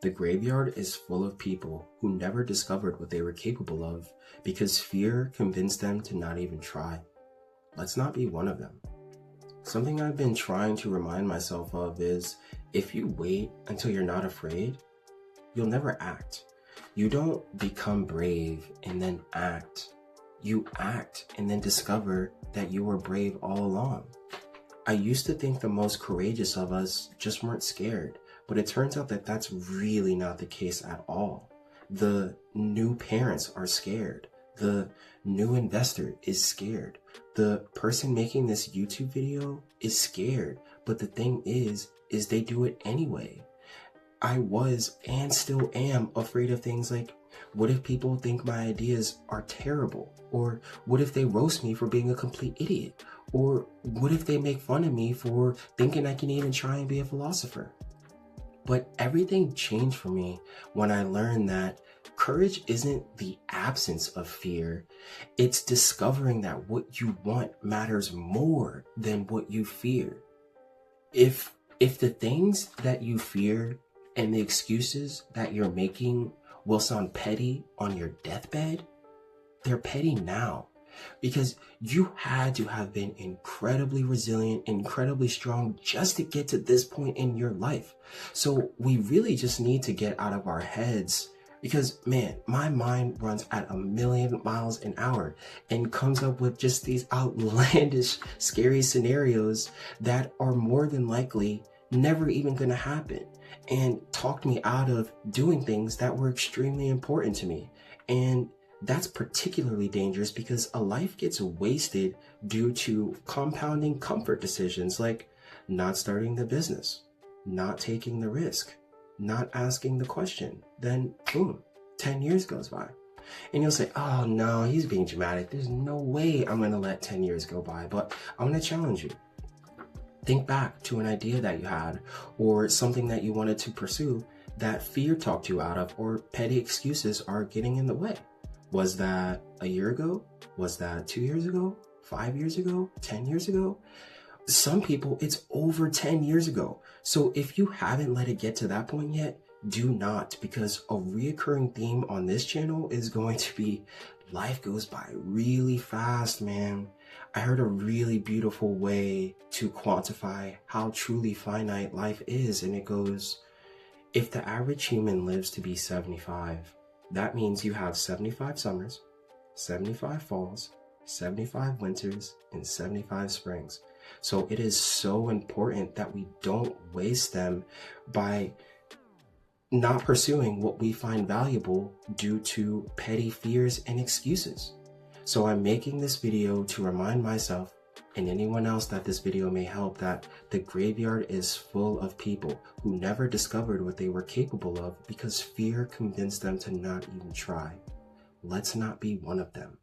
The graveyard is full of people who never discovered what they were capable of because fear convinced them to not even try. Let's not be one of them. Something I've been trying to remind myself of is, if you wait until you're not afraid, you'll never act. You don't become brave and then act. You act and then discover that you were brave all along. I used to think the most courageous of us just weren't scared, but it turns out that that's really not the case at all. The new parents are scared. The new investor is scared. The person making this YouTube video is scared. But the thing is they do it anyway. I was and still am afraid of things like, what if people think my ideas are terrible? Or what if they roast me for being a complete idiot? Or what if they make fun of me for thinking I can even try and be a philosopher? But everything changed for me when I learned that courage isn't the absence of fear. It's discovering that what you want matters more than what you fear. If the things that you fear and the excuses that you're making will sound petty on your deathbed, they're petty now. Because you had to have been incredibly resilient, incredibly strong just to get to this point in your life. So we really just need to get out of our heads, because man, my mind runs at 1,000,000 miles an hour and comes up with just these outlandish, scary scenarios that are more than likely never even going to happen, and talked me out of doing things that were extremely important to me. And that's particularly dangerous because a life gets wasted due to compounding comfort decisions like not starting the business, not taking the risk, not asking the question. Then boom, 10 years goes by. And you'll say, oh no, he's being dramatic. There's no way I'm going to let 10 years go by. But I'm going to challenge you. Think back to an idea that you had or something that you wanted to pursue that fear talked you out of, or petty excuses are getting in the way. Was that a year ago? Was that 2 years ago? 5 years ago? 10 years ago? Some people, it's over 10 years ago. So if you haven't let it get to that point yet, do not, because a reoccurring theme on this channel is going to be life goes by really fast, man. I heard a really beautiful way to quantify how truly finite life is, and it goes, if the average human lives to be 75, that means you have 75 summers, 75 falls, 75 winters, and 75 springs. So it is so important that we don't waste them by not pursuing what we find valuable due to petty fears and excuses. So I'm making this video to remind myself and anyone else that this video may help that the graveyard is full of people who never discovered what they were capable of because fear convinced them to not even try. Let's not be one of them.